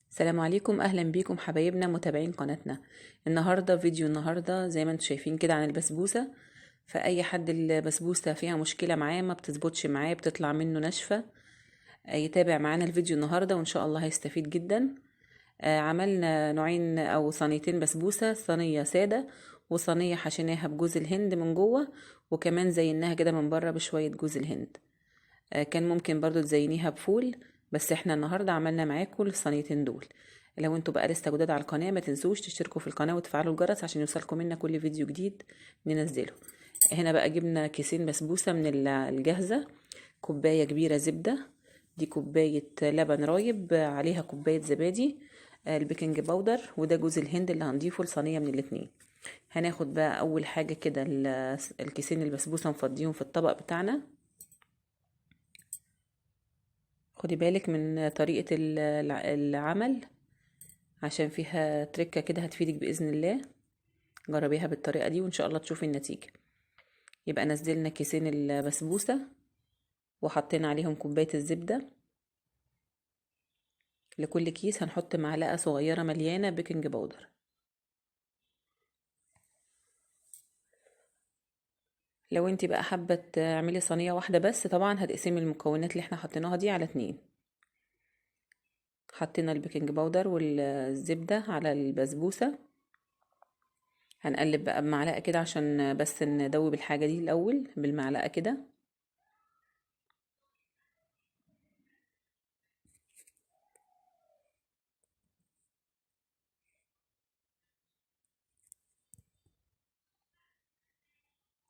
السلام عليكم، اهلا بيكم حبايبنا متابعين قناتنا. النهارده زي ما انتم شايفين كده عن البسبوسه. فاي حد البسبوسه فيها مشكله معاه، ما بتظبطش معاه، بتطلع منه ناشفه، يتابع معانا الفيديو النهارده وان شاء الله هيستفيد جدا. عملنا نوعين او صينيتين بسبوسه، صينيه ساده وصينيه حشيناها بجوز الهند من جوه، وكمان زيناها كده من بره بشويه جوز الهند. كان ممكن برضو تزينيها بفول، بس احنا النهاردة عملنا معاكم الصينيتين دول. لو انتوا بقى لسه جداد على القناة، ما تنسوش تشتركوا في القناة وتفعلوا الجرس عشان يوصلكم منا كل فيديو جديد ننزله. هنا بقى جبنا كيسين بسبوسة من الجاهزة، كوباية كبيرة زبدة، دي كوباية لبن رايب، عليها كوباية زبادي، البيكنج باودر، وده جوز الهند اللي هنضيفه لصينية من الاتنين. هناخد بقى اول حاجة كده الكيسين البسبوسة نفضيهم في الطبق بتاعنا. خدي بالك من طريقة العمل عشان فيها تركة كده هتفيدك بإذن الله. جربيها بالطريقة دي وإن شاء الله تشوفي النتيجة. يبقى نزلنا كيسين البسبوسة وحطينا عليهم كوباية الزبدة. لكل كيس هنحط معلقة صغيرة مليانة بيكنج باودر. لو انت بقى حابة تعملي صينية واحدة بس، طبعا هتقسمي المكونات اللي احنا حطيناها دي على 2. حطينا البيكنج باودر والزبدة على البسبوسة. هنقلب بقى بمعلقة كده عشان بس ندوب الحاجة دي الأول بالمعلقة كده.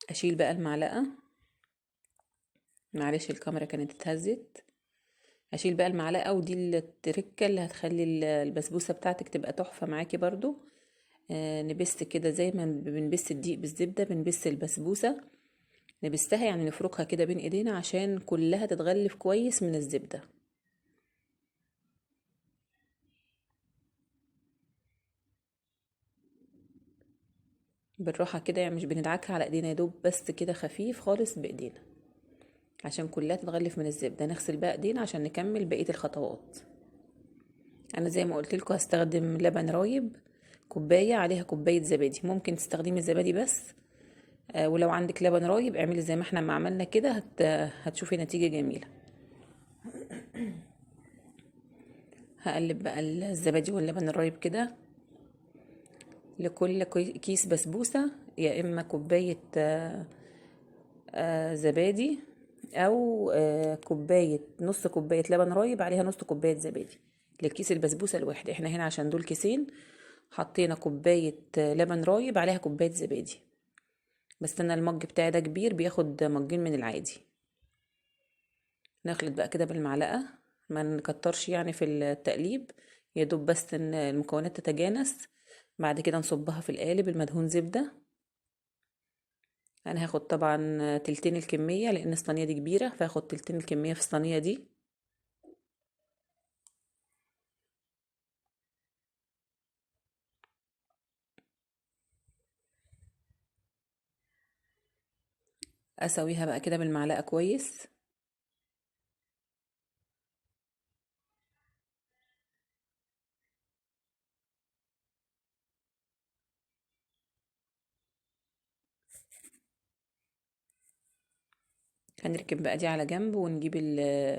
أشيل بقى المعلقة، معلش الكاميرا كانت اتهزت. أشيل بقى المعلقة، ودي التركة اللي هتخلي البسبوسة بتاعتك تبقى تحفة معاكي برضو. نبست كده زي ما بنبست الدقيق بالزبدة، بنبست البسبوسة. نبستها يعني نفركها كده بين ايدينا عشان كلها تتغلف كويس من الزبدة. بالراحة كده، يعني مش بندعكها على ايدينا، يدوب بس كده خفيف خالص بايدينا عشان كلها تتغلف من الزبدة. نغسل بقى ايدينا عشان نكمل بقية الخطوات. انا زي ما قلت لكم هستخدم لبن رايب، كوباية عليها كوباية زبادي. ممكن تستخدمي الزبادي بس، ولو عندك لبن رايب اعملي زي ما احنا ما عملنا كده، هتشوفي نتيجة جميلة. هقلب بقى الزبادي واللبن الرايب كده. لكل كيس بسبوسة يا اما كوباية زبادي، او كوباية، نص كوباية لبن رايب عليها نص كوباية زبادي للكيس البسبوسة الواحد. احنا هنا عشان دول كيسين حطينا كوباية لبن رايب عليها كوباية زبادي. بس انا المج بتاعي ده كبير، بياخد مجين من العادي. نخلط بقى كده بالمعلقة، ما نكترش يعني في التقليب، يا دوب بس ان المكونات تتجانس. بعد كده نصبها في القالب المدهون زبدة. انا هاخد طبعا تلتين الكمية لان الصينية دي كبيرة، فهاخد تلتين الكمية في الصينية دي. اسويها بقى كده بالمعلقة كويس. هنركن بقى دي على جنب ونجيب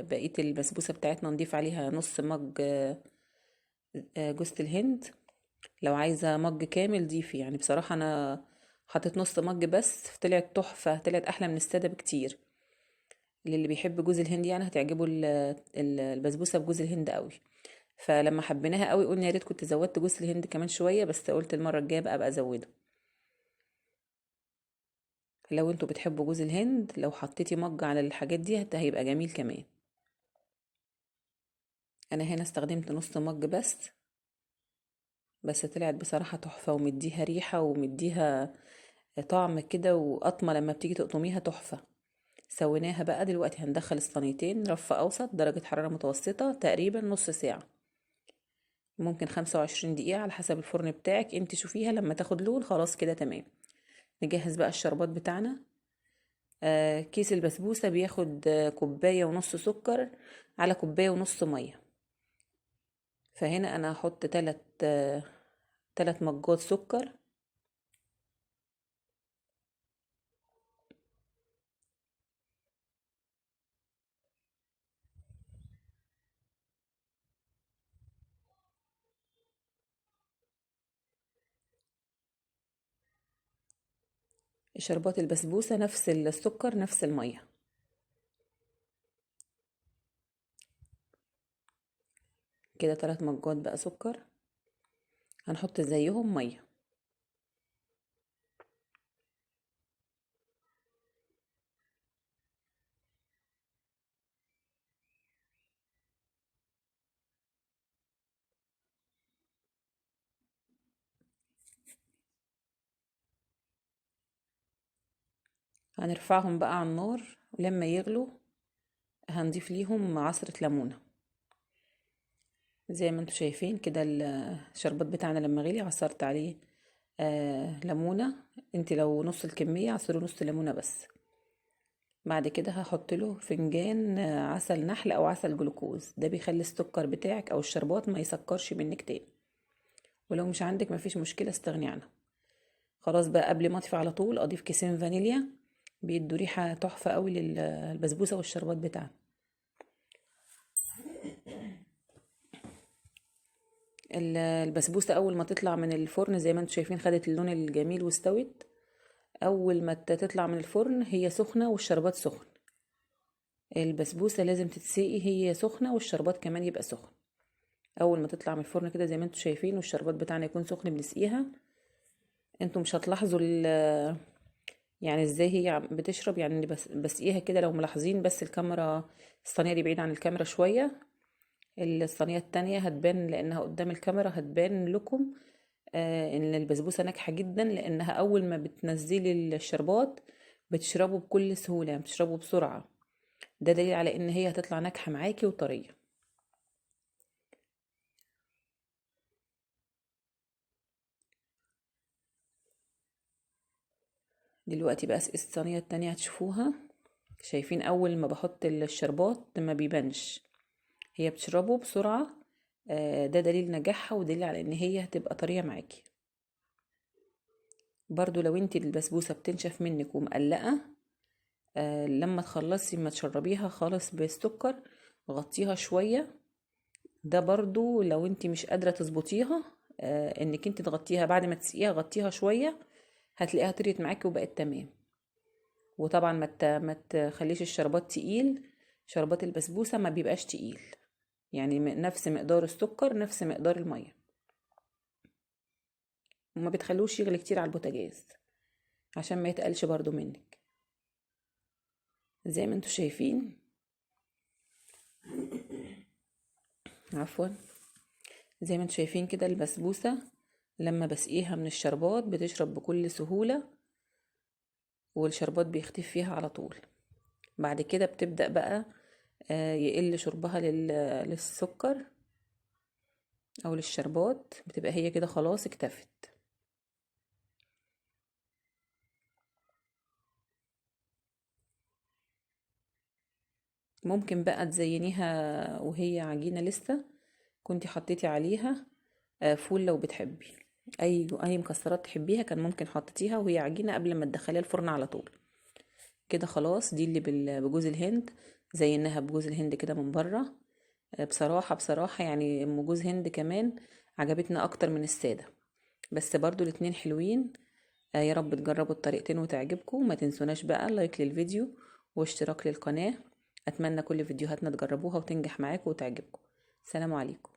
بقية البسبوسة بتاعتنا، نضيف عليها نص مج جوز الهند. لو عايزة مج كامل ضيفي، يعني بصراحة انا حطيت نص مج بس، طلعت تحفة، طلعت احلى من السادة بكتير. اللي بيحب جوز الهند يعني هتعجبه البسبوسة بجوز الهند قوي. فلما حبيناها قوي قلنا يا ريت كنت زودت جوز الهند كمان شوية، بس قلت المرة الجاية بقى ازوده. لو انتوا بتحبوا جوز الهند، لو حطيتي مج على الحاجات دي هيبقى جميل كمان. انا هنا استخدمت نص مج بس طلعت بصراحة تحفة، ومديها ريحة ومديها طعم كده، وقطمة لما بتيجي تقطميها تحفة. سويناها بقى، دلوقتي هندخل الصينيتين رف اوسط درجة حرارة متوسطة تقريبا نص ساعة، ممكن 25 دقيقة على حسب الفرن بتاعك. انت شوفيها لما تاخد لون خلاص كده تمام. نجهز بقى الشربات بتاعنا. كيس البسبوسة بياخد كوباية ونص سكر على كوباية ونص مية. فهنا انا هحط 3 مجات سكر. شربات البسبوسة نفس السكر نفس المية. كده 3 مجات بقى سكر، هنحط زيهم مية. هنرفعهم بقى على النار، ولما يغلوا هنضيف ليهم عصرة ليمونة. زي ما انتوا شايفين كده الشربات بتاعنا لما غلي عصرت عليه ليمونة. انت لو نص الكمية عصروا نص ليمونة بس. بعد كده هحط له فنجان عسل نحل او عسل جلوكوز، ده بيخلي السكر بتاعك او الشربات ما يسكرش منك تاني. ولو مش عندك مفيش مشكلة، استغني عنها. خلاص بقى قبل ما اطفي على طول اضيف كيسين فانيليا، بيدوا ريحة تحفة قوي للبسبوسة والشربات بتاعنا. البسبوسة اول ما تطلع من الفرن زي ما انتم شايفين خدت اللون الجميل واستوت. اول ما تطلع من الفرن هي سخنة والشربات سخن. البسبوسة لازم تتسقي هي سخنة والشربات كمان يبقى سخن. اول ما تطلع من الفرن كده زي ما انتم شايفين والشربات بتاعنا يكون سخن بنسقيها. انتم مش هتلاحظوا يعني ازاي هي بتشرب، يعني بس بسقيها كده لو ملاحظين. بس الكاميرا الصينية دي بعيد عن الكاميرا شوية، الصينية التانية هتبان لانها قدام الكاميرا، هتبان لكم ان البسبوسة ناجحة جدا، لانها اول ما بتنزلي الشربات بتشربه بكل سهولة، بتشربه بسرعة. ده دليل على ان هي هتطلع ناجحة معاكي وطرية. دلوقتي بقى الصينية التانية هتشوفوها. شايفين اول ما بحط الشربات ما بيبانش، هي بتشربه بسرعة. ده دليل نجاحها ودليل على ان هي هتبقى طرية معاكي. برضو لو انتي البسبوسة بتنشف منك ومقلقة، لما تخلصي ما تشربيها خالص بالسكر غطيها شوية. ده برضو لو انتي مش قادرة تظبطيها، انك انتي تغطيها بعد ما تسقيها، غطيها شوية هتلاقيها طريت معاكي وبقت تمام. وطبعا ما تخليش الشربات تقيل. شربات البسبوسة ما بيبقاش تقيل، يعني نفس مقدار السكر نفس مقدار المية. وما بتخلوش يغلي كتير على البوتاجاز عشان ما يتقلش برضو منك. زي ما انتوا شايفين، عفوا، زي ما انتوا شايفين كده البسبوسة لما بسقيها من الشربات بتشرب بكل سهولة، والشربات بيختفي فيها على طول. بعد كده بتبدأ بقى يقل شربها للسكر او للشربات، بتبقى هي كده خلاص اكتفت. ممكن بقى تزينيها وهي عجينة لسه، كنتي حطيتي عليها فول لو بتحبي. اي مكسرات تحبيها كان ممكن حطيتيها وهي عجينة قبل ما تدخليها الفرن على طول. كده خلاص دي اللي بجوز الهند. زيناها بجوز الهند كده من بره. بصراحة يعني ام جوز هند كمان عجبتنا اكتر من السادة، بس برضو الاتنين حلوين. يا رب تجربوا الطريقتين وتعجبكم. ما تنسوناش بقى لايك للفيديو واشتراك للقناة. اتمنى كل فيديوهاتنا تجربوها وتنجح معاكم وتعجبكم. سلام عليكم.